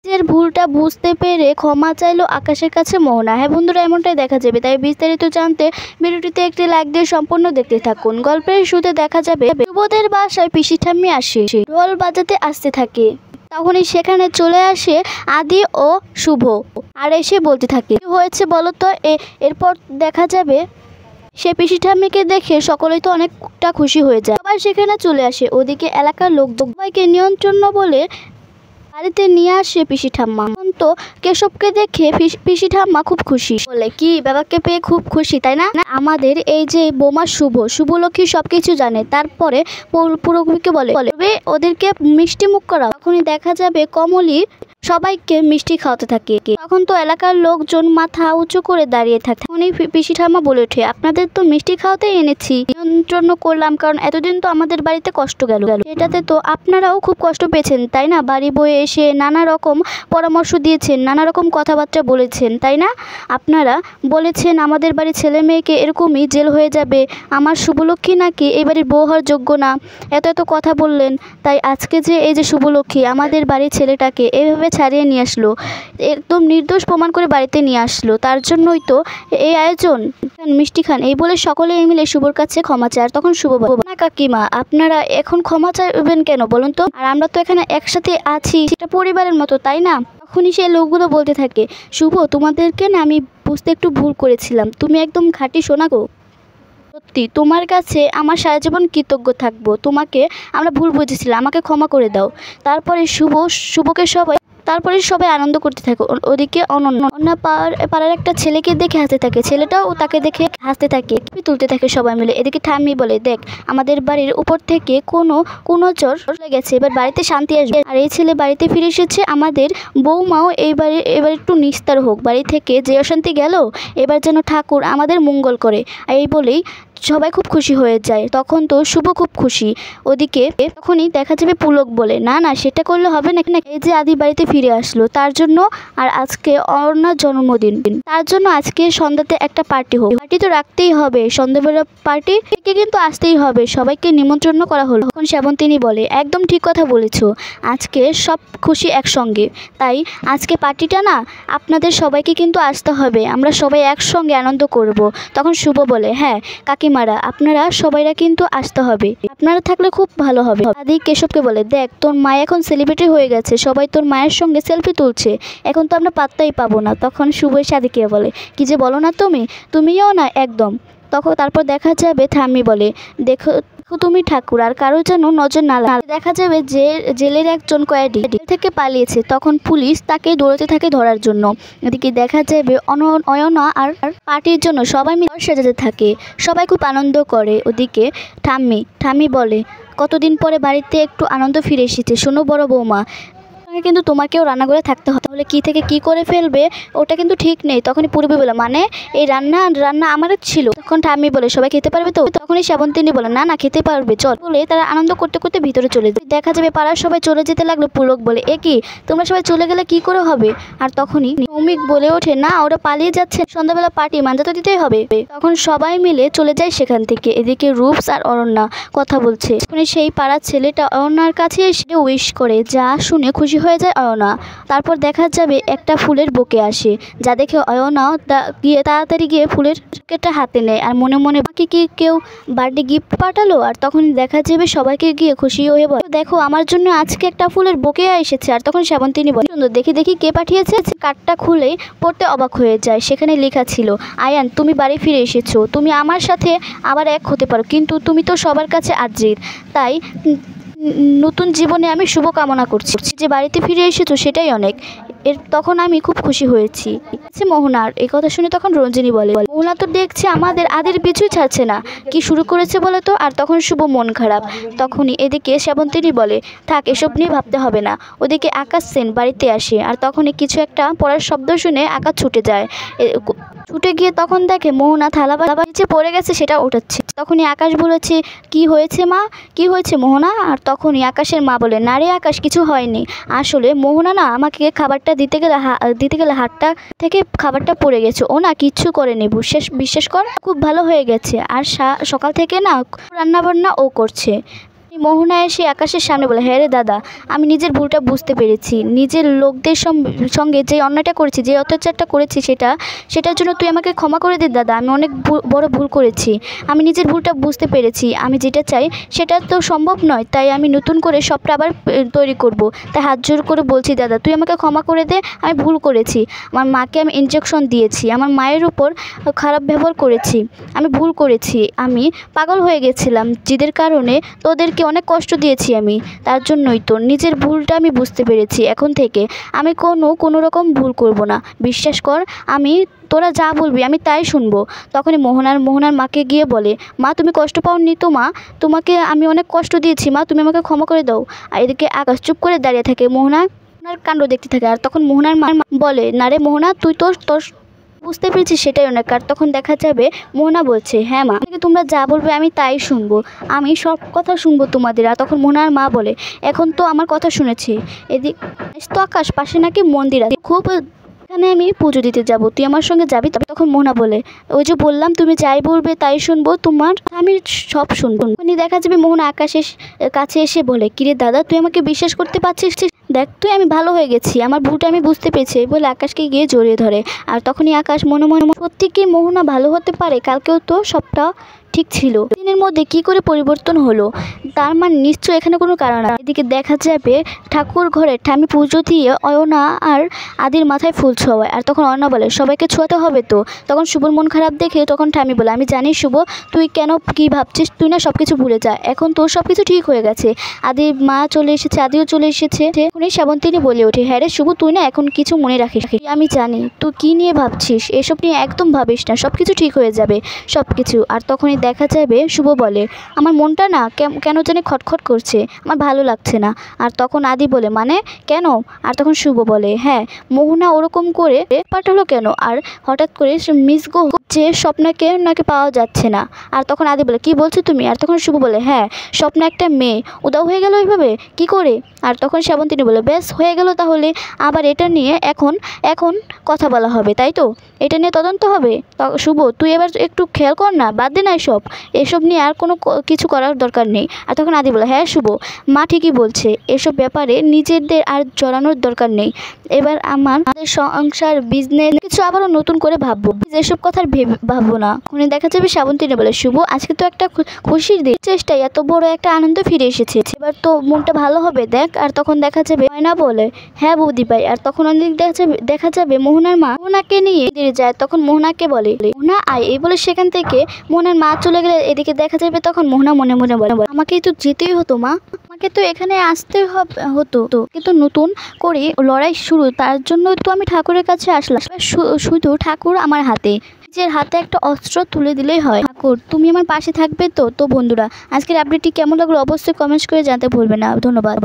নিজের ভুলটা বুঝতে পেরে ক্ষমা চাইলো আকাশের কাছে মোহনা। হ্যাঁ বন্ধুরা, এমনটাই দেখা যাবে। তাই বিস্তারিত জানতে ভিডিওটিতে একটি লাইক দিয়ে সম্পূর্ণ দেখতে থাকুন। গল্পের শুরুতে দেখা যাবে শুভদের বাসায় পিসি ঠাম্মি আসে, ঢোল বাজাতে আসতে থাকে। তখনই সেখানে চলে আসে আদি ও শুভ, আর এসে বলতে থাকে, কি হয়েছে বলো তো। এরপর দেখা যাবে সে পিসি ঠাম্মিকে দেখে সকলেই তো অনেকটা খুশি হয়ে যায়। সবাই সেখানে চলে আসে। ওদিকে এলাকার লোক সবাইকে নিয়ন্ত্রণ বলে বাড়িতে নিয়ে আসে পিসি ঠাম্মা। তো কেশবকে দেখে পিসি ঠাম্মা খুব খুশি, বলে কি বাবাকে পেয়ে খুব খুশি তাই না। আমাদের এই যে বোমা শুভলক্ষ্মী সবকিছু জানে। তারপরে পুরোহিতকে বলে ওদেরকে মিষ্টি মুখ করা। তখনই দেখা যাবে কমলি সবাইকে মিষ্টি খাওয়াতে থাকে। তখন তো এলাকার লোকজন মাথা উঁচু করে দাঁড়িয়ে থাকে। তখনই পিসি ঠাম্মা বলে ওঠে, আপনাদের তো মিষ্টি খাওয়াতে এনেছি, নিয়ন্ত্রণ করলাম, কারণ এতদিন তো আমাদের বাড়িতে কষ্ট গেল, এটাতে তো আপনারাও খুব কষ্ট পেয়েছেন তাই না। বাড়ি বয়ে এসে নানা রকম পরামর্শ দিয়েছেন, নানা রকম কথাবার্তা বলেছেন তাই না। আপনারা বলেছেন আমাদের বাড়ির ছেলে মেয়েকে এরকমই জেল হয়ে যাবে, আমার শুভলক্ষ্মী নাকি এই বাড়ির বউ হওয়ার যোগ্য না, এত কথা বললেন। তাই আজকে যে এই যে শুভলক্ষ্মী আমাদের বাড়ির ছেলেটাকে এভাবে ছাড়িয়ে নিয়ে আসলো, একদম নির্দোষ প্রমাণ করে বাড়িতে নিয়ে আসলো, তার জন্যই তো এই আয়োজন, মিষ্টি খান। এই বলে সকলে মিলে শুভর কাছে ক্ষমা চায়। আর তখন শুভ বলে, না কাকিমা, আপনারা এখন ক্ষমা চাইবেন কেন বলুন তো, আর আমরা তো এখানে একসাথে আছি, সেটা পরিবারের মতো তাই না। তখনই সে লোকগুলো বলতে থাকে, শুভ তোমাদেরকে না আমি বুঝতে একটু ভুল করেছিলাম, তুমি একদম খাঁটি সোনা গো, সত্যি তোমার কাছে আমার সারা জীবন কৃতজ্ঞ থাকবো, তোমাকে আমরা ভুল বুঝেছিলাম, আমাকে ক্ষমা করে দাও। তারপরে শুভকে সবাই আনন্দ করতে থাকে। ওদিকে অন্য পাড়ার একটা ছেলেকে দেখে হাসতে থাকে, ছেলেটাও তাকে দেখে হাসতে থাকে, তুলতে থাকে সবাই মিলে। এদিকে ঠাম্মি বলে, দেখ আমাদের বাড়ির উপর থেকে কোনো চোর চলে গেছে, এবার বাড়িতে শান্তি আসবে, আর এই ছেলে বাড়িতে ফিরে এসেছে, আমাদের বৌমাও এবার একটু নিস্তার হোক, বাড়ি থেকে যে অশান্তি গেল, এবার যেন ঠাকুর আমাদের মঙ্গল করে। আর এই বলেই সবাই খুব খুশি হয়ে যায়। তখন তো শুভ খুব খুশি। ওদিকে তখনই দেখা যাবে পুলক বলে, না না সেটা করলে হবে না, এই যে আদি বাড়িতে ফিরে আসলো তার জন্য, আর আজকে অরণ্যার জন্মদিন, তার জন্য আজকে সন্ধ্যাতে একটা পার্টি হোক, পার্টি তো রাখতেই হবে, সন্ধ্যাবেলা পার্টি থেকে কিন্তু আসতেই হবে, সবাইকে নিমন্ত্রণ করা হলো। তখন শ্রাবন্তিনী বলে, একদম ঠিক কথা বলেছো, আজকে সব খুশি একসঙ্গে, তাই আজকে পার্টিটা না আপনাদের সবাইকে কিন্তু আসতে হবে, আমরা সবাই একসঙ্গে আনন্দ করব। তখন শুভ বলে, হ্যাঁ কাকিমারা আপনারা সবাইরা কিন্তু আসতে হবে, আপনারা থাকলে খুব ভালো হবে। আদি কেশবকে বলে, দেখ তোর মা এখন সেলিব্রিটি হয়ে গেছে, সবাই তোর মায়ের সঙ্গে সেলফি তুলছে, এখন তো আমরা পাত্তাই পাবো না। তখন শুভ সাদিকে বলে, কি যে বলো না তুমিও না একদম। তারপর দেখা যাবে ঠাম্মি বলে, দেখো তুমি ঠাকুর আর কারো যেন নজর না লাগে। দেখা যাবে যে জেলের একজন কয়েদি থেকে পালিয়েছে, তখন পুলিশ তাকে দৌড়াতে থাকে ধরার জন্য। এদিকে দেখা যাবে অয়না আর পার্টির জন্য সবাই মিলে সাজাতে থাকে, সবাই খুব আনন্দ করে। ওদিকে ঠাম্মি বলে, কতদিন পরে বাড়িতে একটু আনন্দ ফিরে এসেছে, শোনো বড় বৌমা, কিন্তু তোমাকেও রান্না করে থাকতে হবে, তাহলে কি থেকে কি করে ফেলবে ওটা কিন্তু ঠিক নেই। তখনই পূর্বী বলে, মানে এই রান্না আমারও ছিল। তখন ঠাম্মি বলে, সবাই খেতে পারবে তো। তখনই শ্রাবন্তিনী বলে, না খেতে পারবে চল, বলে তারা আনন্দ করতে করতে ভিতরে চলে যায়। দেখা যাবে পাড়ার সবাই চলে যেতে লাগলো। পুলক বলে, এ কি তোমরা সবাই চলে গেলে কি করে হবে। আর তখনই ভৌমিক বলে ওঠে, না ওরা পালিয়ে যাচ্ছে, সন্ধ্যাবেলা পার্টি মানজা তো দিতেই হবে। তখন সবাই মিলে চলে যায় সেখান থেকে। এদিকে রূপস আর অরণ্যা কথা বলছে। সেই পাড়ার ছেলেটা অরণ্যার কাছে এসে উইশ করে, যা শুনে খুশি হয়ে যায় অয়না। তারপর দেখা যাবে একটা ফুলের বুকে আসে, যা দেখে অয়না তাড়াতাড়ি গিয়ে ফুলের বুকেটা হাতে নেয়, আর মনে মনে কি কেউ বার্থডে গিফট পাঠালো। আর তখন দেখা যাবে সবাইকে গিয়ে খুশি হয়ে বলে, দেখো আমার জন্য আজকে একটা ফুলের বুকে এসেছে। আর তখন শ্রাবন্তিনী বলে, সুন্দর, দেখি কে পাঠিয়েছে। কার্ডটা খুলে পড়তে অবাক হয়ে যায়, সেখানে লেখা ছিল, আয়ান তুমি বাড়ি ফিরে এসেছো, তুমি আমার সাথে আবার এক হতে পারো, কিন্তু তুমি তো সবার কাছে আজীর, তাই নতুন জীবনে আমি শুভ কামনা করছি, যে বাড়িতে ফিরে এসেছো সেটাই অনেক। তখন আমি খুব খুশি হয়েছি। মোহনার এই কথা শুনে তখন রঞ্জিনী বলে, মোহনা তো দেখছে আমাদের আদির পিছুই ছাড়ছে না, কি শুরু করেছে বলে তো। আর তখন শুভ মন খারাপ। তখনই এদিকে শ্রাবন্তিনী বলে, থাক এসব নিয়ে ভাবতে হবে না। ওদিকে আকাশ সেন বাড়িতে আসে, আর তখনই কিছু একটা পড়ার শব্দ শুনে আকাশ ছুটে যায়। ছুটে গিয়ে তখন দেখে মোহনা থালা নিচে পড়ে গেছে, সেটা ওঠাচ্ছে। তখনই আকাশ বলেছে, কি হয়েছে মা, কি হয়েছে মোহনা। আর তখনই আকাশের মা বলে, না রে আকাশ কিছু হয়নি, আসলে মোহনা না আমাকে খাবারটা দিতে গেলে হাতটা থেকে খাবারটা পড়ে গেছে, ও না কিচ্ছু করেনি, বিশ্বাস কর খুব ভালো হয়ে গেছে। আর সকাল থেকে না রান্না বান্না ও করছে। মোহনা এসে আকাশের সামনে বলে, হ্যাঁ রে দাদা, আমি নিজের ভুলটা বুঝতে পেরেছি। নিজের লোকদের সঙ্গে যে অন্যায়টা করেছি, যে অত্যাচারটা করেছি, সেটার জন্য তুই আমাকে ক্ষমা করে দে দাদা। আমি অনেক বড় ভুল করেছি। আমি নিজের ভুলটা বুঝতে পেরেছি। আমি যেটা চাই সেটা তো সম্ভব নয়, তাই আমি নতুন করে সবটা আবার তৈরি করব। তাই হাত জোর করে বলছি দাদা, তুই আমাকে ক্ষমা করে দে। আমি ভুল করেছি। আমার মাকে আমি ইনজেকশন দিয়েছি, আমার মায়ের উপর খারাপ ব্যবহার করেছি, আমি ভুল করেছি। আমি পাগল হয়ে গেছিলাম, যেদের কারণে তোদেরকে অনেক কষ্ট দিয়েছি আমি। তার জন্যই তো নিজের ভুলটা আমি বুঝতে পেরেছি। এখন থেকে আমি কোনো রকম ভুল করব না, বিশ্বাস কর। তোরা যা বলবি আমি তাই শুনবো। তখনই মোহনার মাকে গিয়ে বলে, মা তুমি কষ্ট পাওনি তো? মা, তোমাকে আমি অনেক কষ্ট দিয়েছি, মা তুমি আমাকে ক্ষমা করে দাও। আর এদিকে আকাশ চুপ করে দাঁড়িয়ে থাকে, মোহনার কাণ্ড দেখতে থাকে। আর তখন মোহনার মা বলে, না রে মোহনা, তুই তোর বুঝতে পেরেছিস সেটাই অনেক। আর তখন দেখা যাবে মোহনা বলছে, হ্যাঁ মা, তোমরা যা বলবে আমি তাই শুনবো, আমি সব কথা শুনবো তোমাদের। আর তখন মোহনার মা বলে, এখন তো আমার কথা শুনেছি, এদিক তো আকাশ পাশে নাকি মন্দির আছে, খুব এখানে আমি পুজো দিতে যাব, তুই আমার সঙ্গে যাবি? তখন মোহনা বলে, ওই যে বললাম তুমি যাই বলবে তাই শুনবো, তোমার আমি সব শুনবো। দেখা যাবে মোহনা আকাশের কাছে এসে বলে, কিরে দাদা, তুই আমাকে বিশ্বাস করতে পারছিস? দেখ তুই, আমি ভালো হয়ে গেছি, আমার ভুলটা আমি বুঝতে পেরেছি বলে আকাশকে গিয়ে জড়িয়ে ধরে। আর তখনই আকাশ মনে মনে, সত্যি কি মোহনা ভালো হতে পারে? কালকেও তো সবটা ঠিক ছিল, দিনের মধ্যে কি করে পরিবর্তন হলো? তার মানে নিশ্চয় এখানে কোনো কারণ আছে। এদিকে দেখা যাবে ঠাকুর ঘরে ঠামি পুজো দিয়ে অয়না আর আদির মাথায় ফুল ছোঁয়ায়। আর তখন অয়না বলে, সবাইকে ছোঁয়াতে হবে তো? তখন শুভর মন খারাপ দেখে তখন ঠামি বলে, আমি জানি শুভ, তুই কেন কি ভাবছিস, তুই না সব কিছু ভুলে যা, এখন তোর সব কিছু ঠিক হয়ে গেছে। আদির মা চলে এসেছে, আদিও চলে এসেছে। উনি শ্রাবন্তিনী বলে ওঠে, হ্যাঁ রে শুভ, তুই না এখন কিছু মনে রাখিস। আমি জানি তুই কি নিয়ে ভাবছিস, এসব নিয়ে একদম ভাবিস না, সব কিছু ঠিক হয়ে যাবে সব কিছু। আর তখনই দেখা যাবে শুভ বলে, আমার মনটা না কেন জানি খটখট করছে, আমার ভালো লাগছে না। আর তখন আদি বলে, মানে কেন? আর তখন শুভ বলে, হ্যাঁ মোহনা ওরকম করে পাঠালো কেন? আর হঠাৎ করে মিস গো যে স্বপ্নাকে নাকি পাওয়া যাচ্ছে না। আর তখন আদি বলে, কি বলছো তুমি? আর তখন শুভ বলে, হ্যাঁ স্বপ্ন একটা মেয়ে উদাও হয়ে গেল এইভাবে, কি করে? আর তখন শ্রাবন্তিনী বলে, বেশ হয়ে গেল তাহলে, আবার এটা নিয়ে এখন কথা বলা হবে, তাই তো? এটা নিয়ে তদন্ত হবে। শুভ তুই এবার একটু খেয়াল কর না, বাদ দে না এসব নিয়ে আর কোনো কিছু করার দরকার নেই। আর তখন আদি বলে, হ্যাঁ শুভ, মা ঠিকই বলছে, এসব ব্যাপারে নিজেদের আর জড়ানোর দরকার নেই। এবার আমাদের সংসার, বিজনেস কিছু আবারও নতুন করে ভাববো, এসব কথা ভাববো না। উনি দেখা যাবে শ্রাবন্তিনী বলে, শুভ আজকে তো একটা খুশির দিন, চেষ্টায় এত বড় একটা আনন্দ ফিরে এসেছে, এবার তো মনটা ভালো হবে দেখ। আর তখন দেখা যাবে ময়না বলে, হ্যাঁ বৌদি ভাই। আর তখন অনেক দেখা যাবে মোহনার মা মোহনাকে নিয়ে যায়। তখন মোহনাকে বলে, মোহনা আয়, এই বলে সেখান থেকে মোহনার মা চলে গেলে এদিকে দেখা যাবে তখন মোহনা মনে মনে বলে, আমাকেই তো যেতেই হতো মা, আমাকে তো এখানে আসতে হতো, কিন্তু নতুন করে লড়াই শুরু, তার জন্য তো আমি ঠাকুরের কাছে আসলাম। শুধু ঠাকুর আমার হাতে, নিজের হাতে একটা অস্ত্র তুলে দিলেই হয়। ঠাকুর তুমি আমার পাশে থাকবে তো? বন্ধুরা, আজকের আপডেটটি কেমন লাগলো অবশ্যই কমেন্টস করে জানাতে ভুলবে না। ধন্যবাদ।